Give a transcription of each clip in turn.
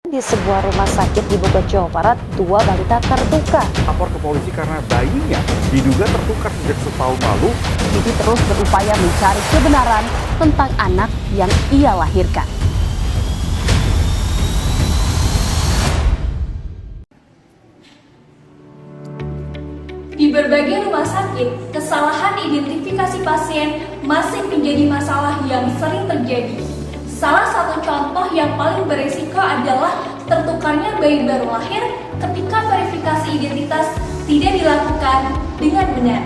Di sebuah rumah sakit di Bogor, Jawa Barat, dua balita tertukar. Lapor ke polisi karena bayinya diduga tertukar sejak setahun lalu. Ibu terus berupaya mencari kebenaran tentang anak yang ia lahirkan. Di berbagai rumah sakit, kesalahan identifikasi pasien masih menjadi masalah yang sering terjadi. Salah satu contoh yang paling beresiko adalah tertukarnya bayi baru lahir ketika verifikasi identitas tidak dilakukan dengan benar.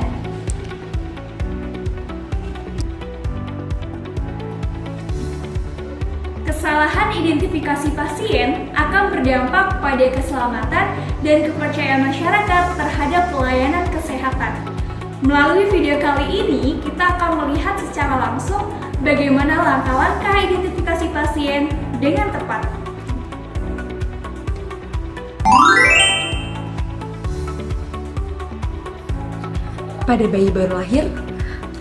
Kesalahan identifikasi pasien akan berdampak pada keselamatan dan kepercayaan masyarakat terhadap pelayanan kesehatan. Melalui video kali ini, kita akan melihat secara langsung bagaimana langkah-langkah identifikasi pasien dengan tepat. Pada bayi baru lahir,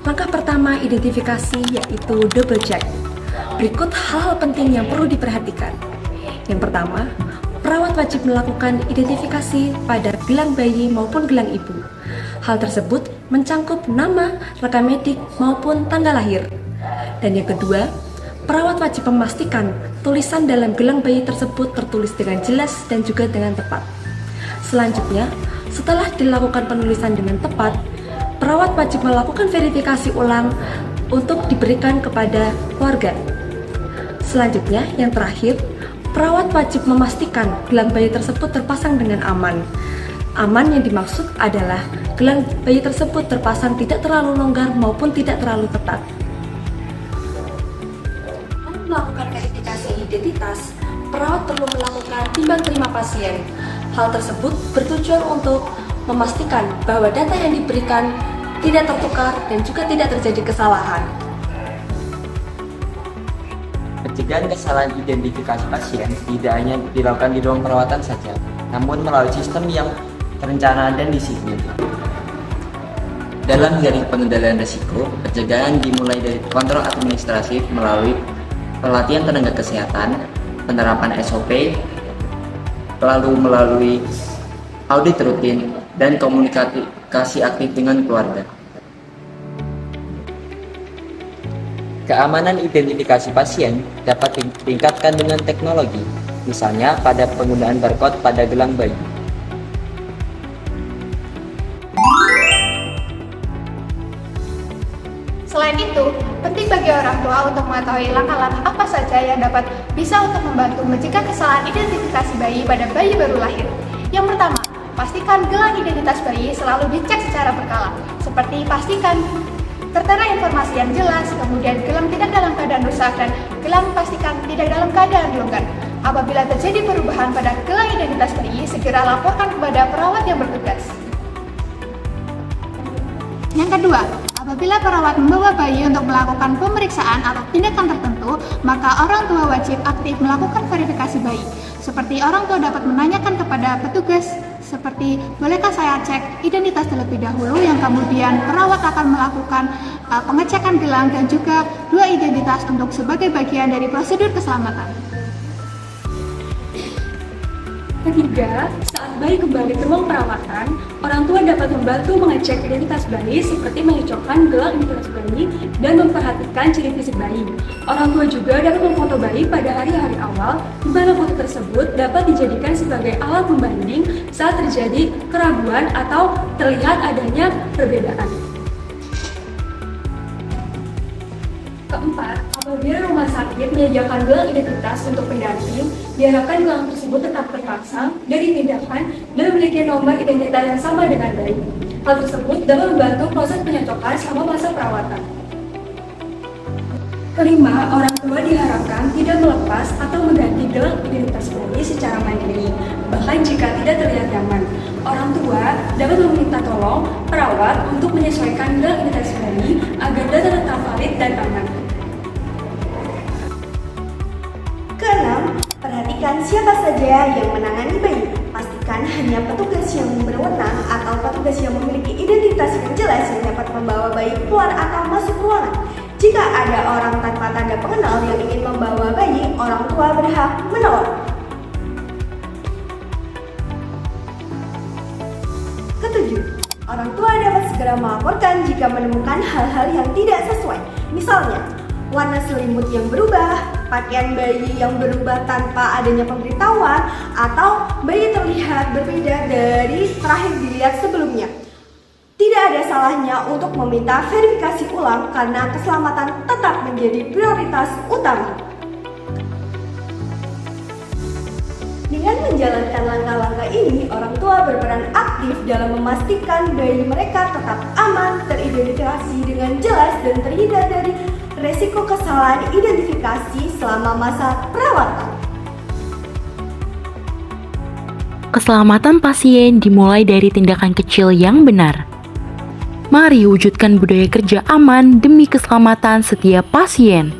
langkah pertama identifikasi yaitu double check. Berikut hal-hal penting yang perlu diperhatikan. Yang pertama, perawat wajib melakukan identifikasi pada gelang bayi maupun gelang ibu. Hal tersebut mencangkup nama, rekam medik maupun tanggal lahir. Dan yang kedua, perawat wajib memastikan tulisan dalam gelang bayi tersebut tertulis dengan jelas dan juga dengan tepat. Selanjutnya, setelah dilakukan penulisan dengan tepat, perawat wajib melakukan verifikasi ulang untuk diberikan kepada keluarga. Selanjutnya, yang terakhir, perawat wajib memastikan gelang bayi tersebut terpasang dengan aman. Aman yang dimaksud adalah gelang bayi tersebut terpasang tidak terlalu longgar maupun tidak terlalu ketat. Melakukan verifikasi identitas, perawat perlu melakukan timbang terima pasien. Hal tersebut bertujuan untuk memastikan bahwa data yang diberikan tidak tertukar dan juga tidak terjadi kesalahan. Pencegahan kesalahan identifikasi pasien tidak hanya dilakukan di ruang perawatan saja, namun melalui sistem yang terencana dan disiplin. Dalam garis pengendalian risiko, pencegahan dimulai dari kontrol administratif melalui pelatihan tenaga kesehatan, penerapan SOP, lalu melalui audit rutin, dan komunikasi aktif dengan keluarga. Keamanan identifikasi pasien dapat ditingkatkan dengan teknologi, misalnya pada penggunaan barcode pada gelang bayi. Selain itu, penting bagi orang tua untuk mengetahui langkah-langkah apa saja yang dapat bisa untuk membantu mencegah kesalahan identifikasi bayi pada bayi baru lahir. Yang pertama, pastikan gelang identitas bayi selalu dicek secara berkala, seperti pastikan tertera informasi yang jelas, kemudian gelang tidak dalam keadaan rusak, dan gelang pastikan tidak dalam keadaan longgar. Apabila terjadi perubahan pada gelang identitas bayi, segera laporkan kepada perawat yang bertugas. Yang kedua, apabila perawat membawa bayi untuk melakukan pemeriksaan atau tindakan tertentu, maka orang tua wajib aktif melakukan verifikasi bayi. Seperti orang tua dapat menanyakan kepada petugas, seperti bolehkah saya cek identitas terlebih dahulu, yang kemudian perawat akan melakukan pengecekan gelang dan juga dua identitas untuk sebagai bagian dari prosedur keselamatan. Ketiga, saat bayi kembali ke ruang perawatan, orang tua dapat membantu mengecek identitas bayi seperti menyocokkan gelang identitas bayi dan memperhatikan ciri fisik bayi. Orang tua juga dapat memfoto bayi pada hari-hari awal, di mana foto tersebut dapat dijadikan sebagai alat pembanding saat terjadi keraguan atau terlihat adanya perbedaan. Keempat, apabila rumah sakit menyediakan gelang identitas untuk pendamping, diharapkan gelang tersebut tetap terpasang dan dipindahkan dan memiliki nomor identitas yang sama dengan bayi. Hal tersebut dapat membantu proses penyocokan selama masa perawatan. Kelima, orang tua diharapkan tidak melepas atau mengganti gelang identitas bayi secara mandiri, bahkan jika tidak terlihat nyaman. Orang tua dapat meminta tolong perawat untuk menyesuaikan gelang identitas bayi agar data tetap valid dan aman. Keenam, perhatikan siapa saja yang menangani bayi. Pastikan hanya petugas yang berwenang atau petugas yang memiliki identitas yang jelas yang dapat membawa bayi keluar atau masuk ruangan. Jika ada orang tanpa tanda pengenal yang ingin membawa bayi, orang tua berhak menolak. Orang tua dapat segera melaporkan jika menemukan hal-hal yang tidak sesuai. Misalnya, warna selimut yang berubah, pakaian bayi yang berubah tanpa adanya pemberitahuan, atau bayi terlihat berbeda dari terakhir dilihat sebelumnya. Tidak ada salahnya untuk meminta verifikasi ulang karena keselamatan tetap menjadi prioritas utama. Dengan menjalankan langkah-langkah ini, orang tua berperan aktif dalam memastikan bayi mereka tetap aman, teridentifikasi dengan jelas, dan terhindar dari resiko kesalahan identifikasi selama masa perawatan. Keselamatan pasien dimulai dari tindakan kecil yang benar. Mari wujudkan budaya kerja aman demi keselamatan setiap pasien.